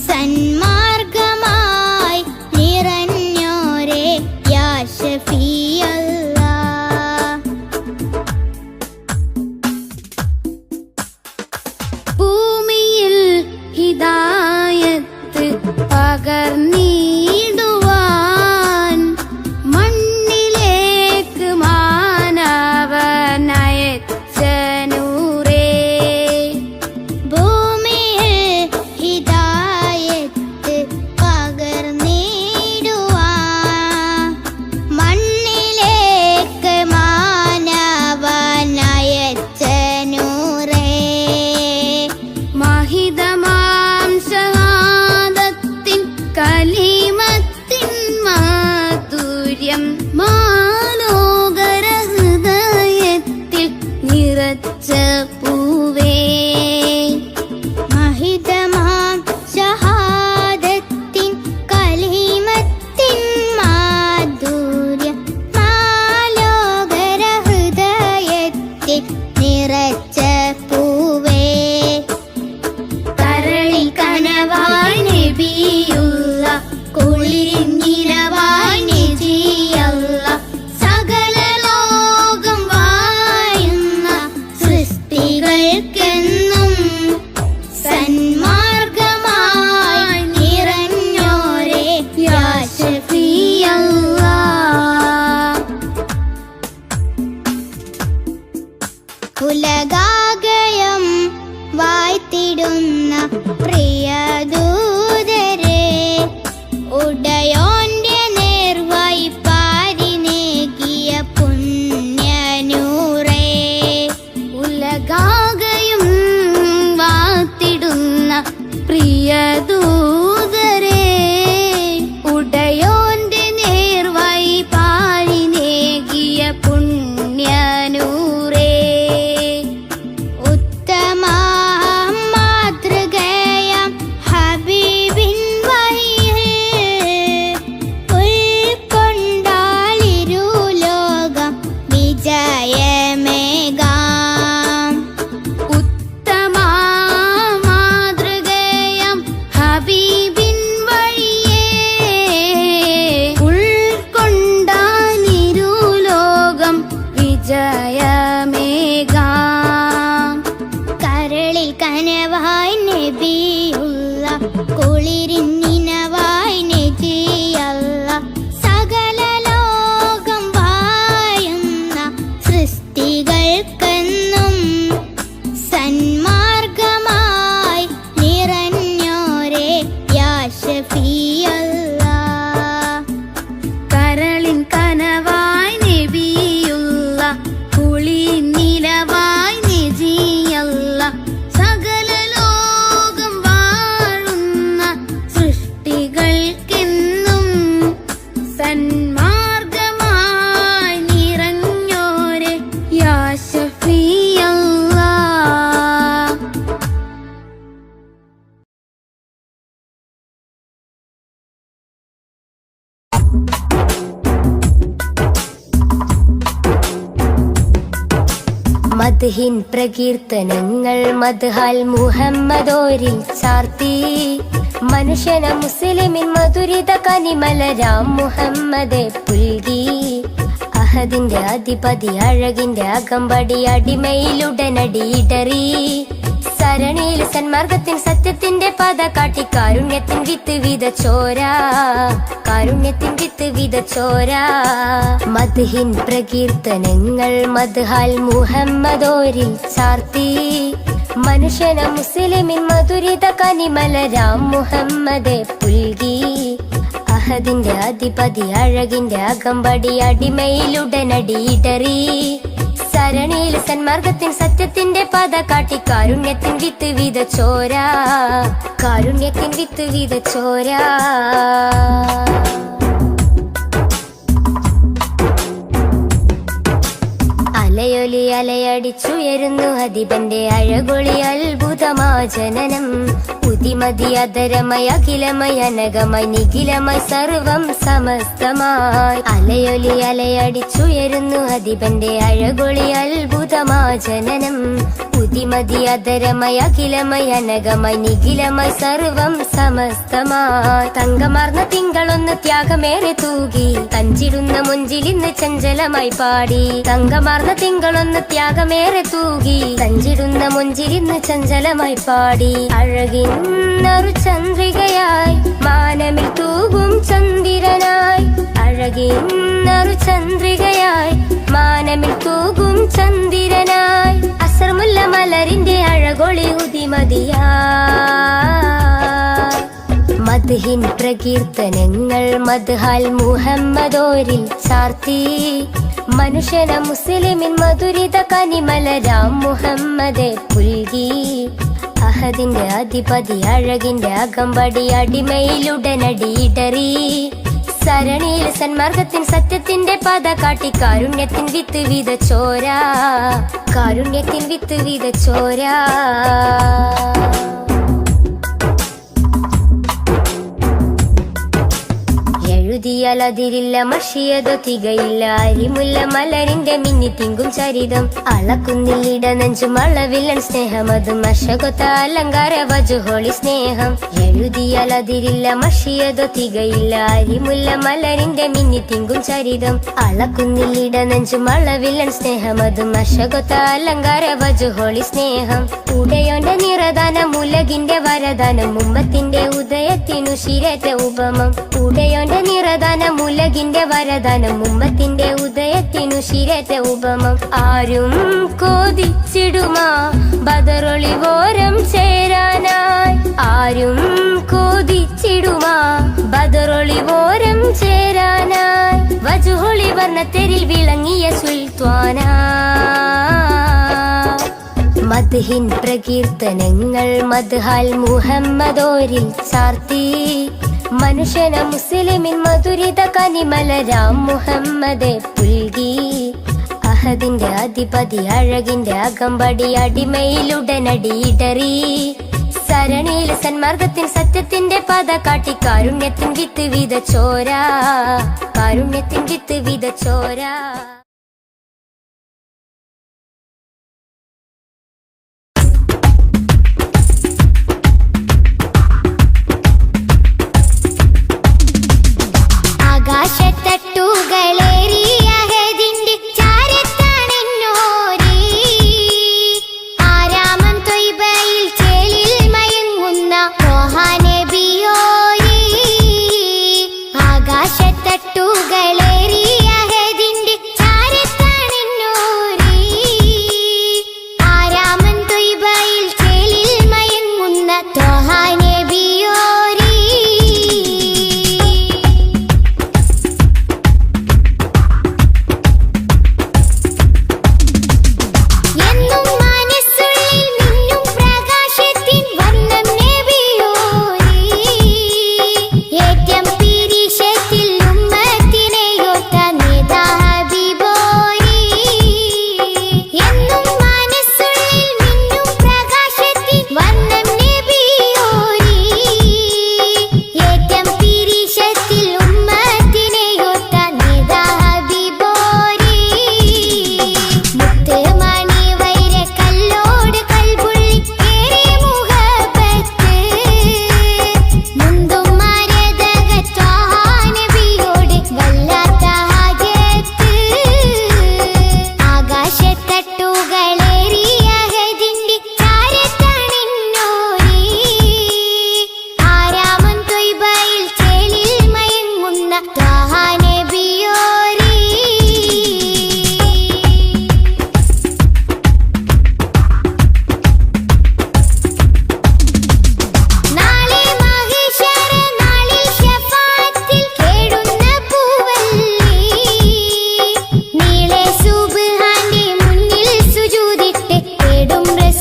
സന്മാർഗമായി നിറഞ്ഞോരെ യാ ശഫീഅല്ലാഹ്. ഭൂമിയിൽ ഹിദായത്ത് പകർന്നിടുവാൻ മണ്ണിലേക്ക് മാനവനയച്ച നൂറേ. ഭൂമിയിൽ ഹിദായത്ത് പകർന്നിടുവാൻ മണ്ണിലേക്ക് മാനവനയച്ച നൂറേ. മഹിതമാം ഷഹാദത്തിൻ കലിമത്തിൻ മാധുര്യം മാലോകര ഹൃദയത്തിൽ നിറച്ച പൂവേ. മഹിതമാം ഷഹാദത്തിൻ കലിമത്തിൻ മാധുര്യം മാലോകര ഹൃദയത്തിൽ നിറച്ച പൂവേ. കരളിൽ കനവായി നബിയുള്ള കുളിരിൻ നിലവായി നജിയല്ല സകല ലോകം വാഴുന്ന സൃഷ്ടികൾക്കെന്നും സന്മാർഗമായി നിറഞ്ഞോരെ യാ ശഫീഅല്ലാഹ്. ഉലകാകയം വായ്ത്തിടുന്ന പ്രിയദൂതരെ ഉടയോന്റെ നേർവായി പാരിനേകിയ പുണ്യനൂറേ. ഉലകാകയും വാത്തിടുന്ന പ്രിയദൂതരെ ഉടയോന്റെ നേർവായി പാരിനേകിയ പുണ്യനൂറേ. ഉത്തമ മാതൃകയാം ഹബീബിൻ വഴിയിൽ ഉൾക്കൊണ്ടാളിരുലോകം വിജയമേകാം. ഉത്തമ മാതൃകയാം ഹബീബിൻ വഴിയെ ഉൾക്കൊണ്ടാളിരുലോകം വിജയമേകാം. കരളിൽ കനവായി നബിയുള്ള കുളിരിൻ നിനവായി നജിയല്ല സകല ലോകം വാഴുന്ന സൃഷ്ടികൾക്കെന്നും സന്മാർഗമായി നിറഞ്ഞോരെ യാ ശഫീഅല്ലാഹ്. കരളിൻ കനവായി നബിയുള്ള കുളിരിൻ നിലവായി നജിയല്ല സകല ലോകം വാഴുന്ന സൃഷ്ടികൾക്കെന്നും സന്മാർഗമായി നിറഞ്ഞോരെ യാ ശഫീഅല്ലാഹ്. മദ്ഹിൻ പ്രകീർത്തനങ്ങൾ മദ്ഹാൽ മുഹമ്മദോരിൽ ചാർത്തി മനുഷ്യന മുസ്ലിമിൻ മധുരിത കനിമലരാം മുഹമ്മദെ പുൽകി. അഹദിന്റെ അധിപതി അഴകിന്റെ അകമ്പടി അടിമയിലുടനടിയിടറി സരണിയിൽ സന്മാർഗത്തിൻ സത്യത്തിന്റെ പാത കാട്ടി കാരുണ്യത്തിൻ വിത്ത് വിതച്ചോരാ കാരുണ്യത്തിൻ വിത്ത് വിതച്ചോരാ. മദ്ഹിൻ പ്രകീർത്തനങ്ങൾ മദ്ഹാൽ മുഹമ്മദോരിൽ ചാർത്തി മനുഷ്യന മുസ്ലിമിൻ മധുരിത കനിമലരാം മുഹമ്മദെ പുൽകി. അഹദിന്റെ അധിപതി അഴകിന്റെ അകമ്പടി അടിമയിലുടനടിയിടറി സരണിയിൽ സന്മാർഗത്തിൻ സത്യത്തിന്റെ പാത കാട്ടി കാരുണ്യത്തിൻ വിത്ത് വിതച്ചോരാ, കാരുണ്യത്തിൻ വിത്ത് വിതച്ചോരാ. അലയൊലി അലയടിച്ചുയരുന്നു അധിപന്റെ അഴകൊളി അത്ഭുതമാ ജനനം. ഉതിമതി അധരമയ അഖിലമയ അനകമായി നിഖിലമായി സർവം സമസ്തമായി. അലയൊലി അലയടിച്ചുയരുന്നു അധിപന്റെ അഴകൊളി അത്ഭുതമാ ജനനം. ഉതിമതി അധരമയ അഖിലമയ അനകമായി നിഖിലമായി സർവം സമസ്തമായി. തങ്കമാർന്ന തിങ്കളൊന്ന് ത്യാഗമേറെ തൂകി തഞ്ചിടുന്ന മുഞ്ചിൽ ഇന്ന് ചഞ്ചലമായി പാടി. തങ്കമാർന്ന തിങ്കളൊന്ന് ത്യാഗമേറെ തൂകി തഞ്ചിടുന്ന മുഞ്ചിൽ ഇന്ന് ചഞ്ചലമായി പാടി. അഴകിന്നൊരു ചന്ദ്രികയായി മാനമിൽ തൂകും ചന്ദ്രനായി. അഴകിന്നൊരു ചന്ദ്രികയായി മാനമിൽ തൂകും ചന്ദ്രനായി. അസർമുല്ല മലരിന്റെ അഴകൊളി ഉദിമതിയായി. മദ്ഹിൻ പ്രകീർത്തനങ്ങൾ മദ്ഹാൽ മുഹമ്മദോരിൽ ചാർത്തി. മനുഷ്യന മുസ്ലിമിൻ മധുരിത കനിമലരാം മുഹമ്മദെ പുൽകി. അഹദിന്റെ അധിപതി അഴകിന്റെ അകമ്പടി അടിമയിലുടനടിയിടറി. സരണിയിൽ സന്മാർഗത്തിൻ സത്യത്തിന്റെ പാത കാട്ടി കാരുണ്യത്തിൻ വിത്ത് വിതച്ചോരാ, കാരുണ്യത്തിൻ വിത്ത് വിതച്ചോരാ. എഴുതിയാലതിരില്ല മഷിയതോ തികയില്ല അരിമുല്ല മലരിന്റെ മിന്നി തിങ്കും ചരിതം. അളക്കുന്നില്ലിട നെഞ്ചും അളവില്ലൻ സ്നേഹമതും അശകൊത്ത അലങ്കാര വജുഹോളി സ്നേഹം. എഴുതിയാലതിരില്ല മഷിയതോ തികയില്ല അരിമുല്ല മലരിന്റെ മിന്നി തിങ്കും ചരിതം. അളക്കുന്നില്ലിട നെഞ്ചും അളവില്ലൻ സ്നേഹമതും അശകൊത്ത അലങ്കാര വജുഹോളി സ്നേഹം. ഉടയോന്റെ നിറദാനം ഉലകിന്റെ വരദാനം ഉമ്മത്തിന്റെ ഉദയത്തിനു ശിരേറ്റ ഉപമം. ഉടയോന്റെ നിറദാനം ഉലകിന്റെ വരദാനം ഉമ്മത്തിന്റെ ഉദയത്തിനു ശിരേറ്റ ഉപമം. ആരും കോതിച്ചിടുമാ ബദറൊളിവോരം ചേരാനായി. ആരും കോതിച്ചിടുമാ ബദറൊളിവോരം ചേരാനായി. വജുഹൊളി വർണ്ണത്തെരിൽ വിളങ്ങിയ സുൽത്താനാ. മദ്ഹിൻ പ്രകീർത്തനങ്ങൾ മദ്ഹാൽ മുഹമ്മദോരിൽ ചാർത്തി. മനുഷ്യന മുസ്ലിമിൻ മധുരിത കനിമലരാം മുഹമ്മദെ പുൽകി. അഹദിന്റെ അധിപതി അഴകിന്റെ അകമ്പടി അടിമയിലുടനടിയിടറി. സരണിയിൽ സന്മാർഗത്തിൻ സത്യത്തിന്റെ പാത കാട്ടി കാരുണ്യത്തിൻ വിത്ത് വിതച്ചോരാ, കാരുണ്യത്തിൻ വിത്ത് വിതച്ചോരാ. ആകാശത്തട്ടുകളേറിയ ഹദിന്റെ ചാരത്താണെന്നോരേ. ആരാമം ത്വയ്ബയിൽ ചേലിൽ മയങ്ങുന്ന നബിയോരേ. ആകാശത്തട്ടുകളേറിയ ഹദിന്റെ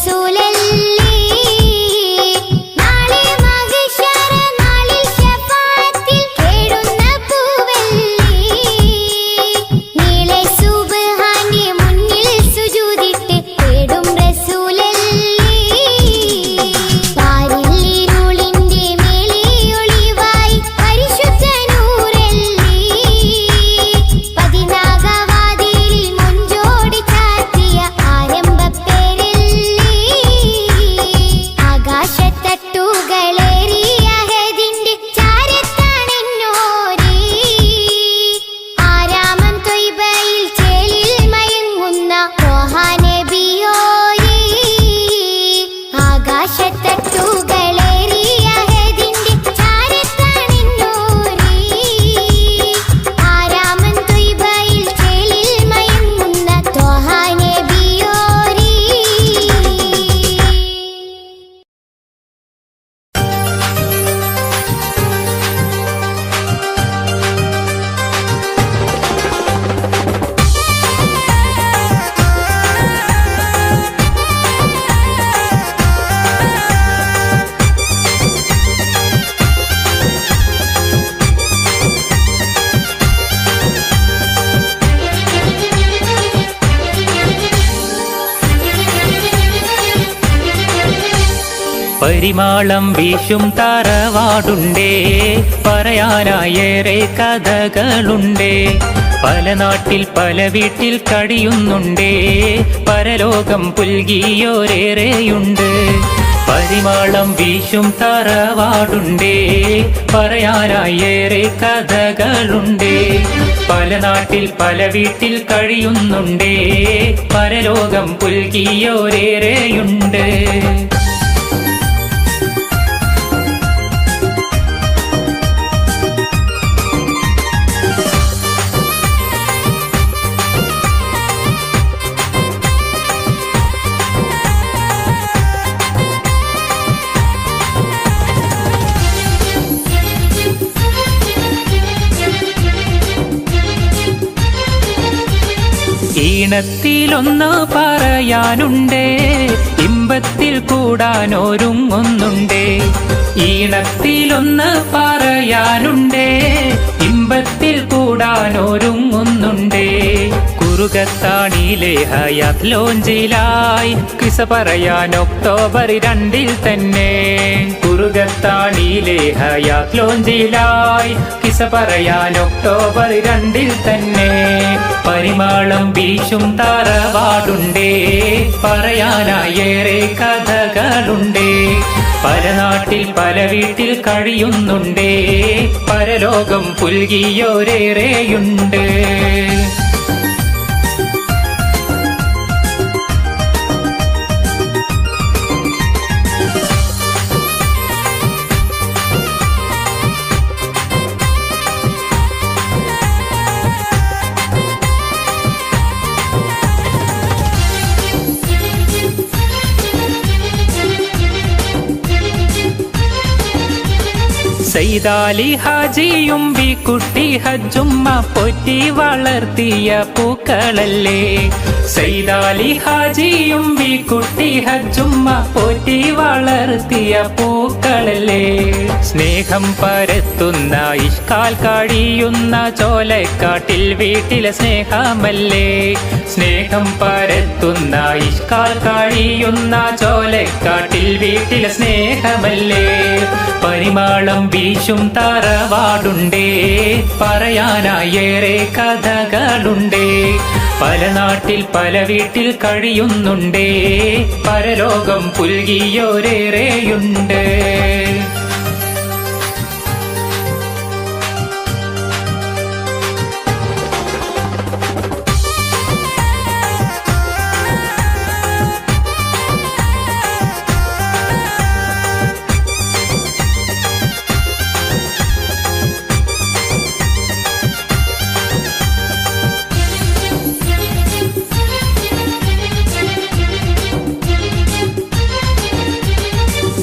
റസൂലല്ലേ നാളെ മഹ്ശറ നാളിൽ ശഫാഅത്തിൽ കേടുന്ന പൂവല്ലേ നീളെ സുബ്ഹാന്റെ മുന്നിൽ സുജൂദിട്ട് തേടും റസൂലല്ലേ പാരില്ലിരുളിന്റെ മേലെ ഒളിവായി പരിശുദ്ധ നൂറല്ലേ പതിനാഗവാതിലിൽ മുഞ്ചോടി ചാർത്തിയ ആരംഭപ്പേരല്ലേ ആകാശത്തട്ടുകളേറിയ ഹദിന്റെ ചാരത്താണെന്നോരേ ആരാമം ത്വയ്ബയിൽ ചേലിൽ മയങ്ങുന്ന ത്വാഹാ നബിയോരേ ആകാശത്തട്ടുകളേറിയ ഹദിന്റെ ചാരത്താണെന്നോരേ ആരാമം ത്വയ്ബയിൽ ചേലിൽ മയങ്ങുന്ന ത്വാഹാ നബിയോരേ പരിമാളം വീശും തറവാടുണ്ടേ പറയാനായേറെ കഥകളുണ്ടേ പല നാട്ടിൽ പല വീട്ടിൽ കഴിയുന്നുണ്ടേ പരലോകം പുൽകിയോരേറെയുണ്ട് പരിമാളം വീശും തറവാടുണ്ടേ പറയാനായേറെ കഥകളുണ്ടേ പല നാട്ടിൽ പല വീട്ടിൽ കഴിയുന്നുണ്ടേ പരലോകം പുൽകിയോരേറെയുണ്ട് ഈണത്തിലൊന്ന് പറയാനുണ്ടേ ഇമ്പത്തിൽ കൂടാനൊരുങ്ങുന്നുണ്ടേ ഈണത്തിലൊന്ന് പറയാനുണ്ടേ ഇമ്പത്തിൽ കൂടാനൊരുങ്ങുന്നുണ്ടേ കുറുകത്താണിയിലെ ഹയാത്ത് ലോഞ്ചിലായി കിസ പറയാൻ ഒക്ടോബർ 2 തന്നെ കുറുകത്താണിയിലെ ഹയാത്ത് ലോഞ്ചിലായി കിസ പറയാൻ ഒക്ടോബർ 2 തന്നെ പരിമാളം വീശും തറവാടുണ്ടേ പറയാനായേറെ കഥകളുണ്ടേ പല നാട്ടിൽ പല വീട്ടിൽ കഴിയുന്നുണ്ടേ പരലോകം പുൽകിയോരേറെയുണ്ട് സൈദാലി ഹാജിയും ബിക്കുട്ടി ഹജ്ജുമ്മ പോറ്റി വളർത്തിയ പൂക്കളല്ലേ സൈദാലി ഹാജിയും ബിക്കുട്ടി ഹജ്ജുമ്മ പോറ്റി വളർത്തിയ പൂക്കളല്ലേ സ്നേഹം പരത്തുന്ന ഇഷ്കാൽ കഴിയുന്ന ചോലക്കാട്ടിൽ വീട്ടിലെ സ്നേഹമല്ലേ സ്നേഹം പരത്തുന്ന ഇഷ്കാൽ കഴിയുന്ന ചോലക്കാട്ടിൽ വീട്ടിലെ സ്നേഹമല്ലേ പരിമാളം വീശും തറവാടുണ്ടേ പറയാനായേറെ കഥകളുണ്ടേ പല നാട്ടിൽ പല വീട്ടിൽ കഴിയുന്നുണ്ടേ പരലോകം പുൽകിയോരേറെയുണ്ട്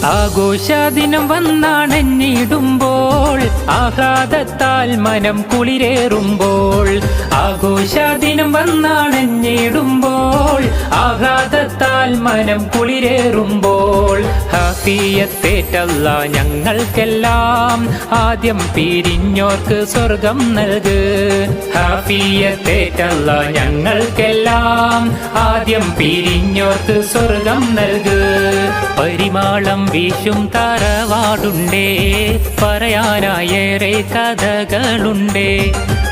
ആഘോഷദിനം വന്നാണഞ്ഞിടുമ്പോൾ ആഹ്ലാദത്താൽ മനം കുളിരേറുമ്പോൾ ആഘോഷദിനം വന്നാണഞ്ഞിടുമ്പോൾ ആഹ്ലാദത്താൽ മനം കുളിരേറുമ്പോൾ ഹാഫിയത്തേറ്റല്ല ഞങ്ങൾക്കെല്ലാം ആദ്യം പിരിഞ്ഞോർക്ക് സ്വർഗം നൽക് ഹാഫിയത്തേറ്റല്ല ഞങ്ങൾക്കെല്ലാം ആദ്യം പിരിഞ്ഞോർക്ക് സ്വർഗം നൽക് പരിമാളം വീശും തറവാടുണ്ടേ പറയാനായേറെ കഥകളുണ്ടേ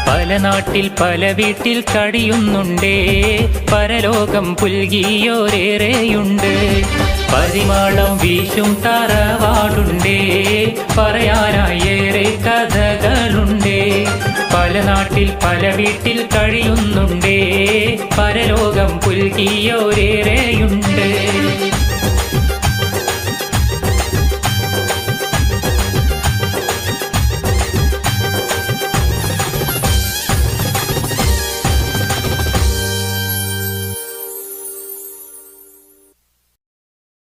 പല നാട്ടിൽ പല വീട്ടിൽ കഴിയുന്നുണ്ടേ പരലോകം പുൽകിയോരേറെയുണ്ട് പരിമാളം വീശും തറവാടുണ്ടേ പറയാനായേറെ കഥകളുണ്ടേ പല നാട്ടിൽ പല വീട്ടിൽ കഴിയുന്നുണ്ടേ പരലോകം പുൽകിയോരേറെയുണ്ട്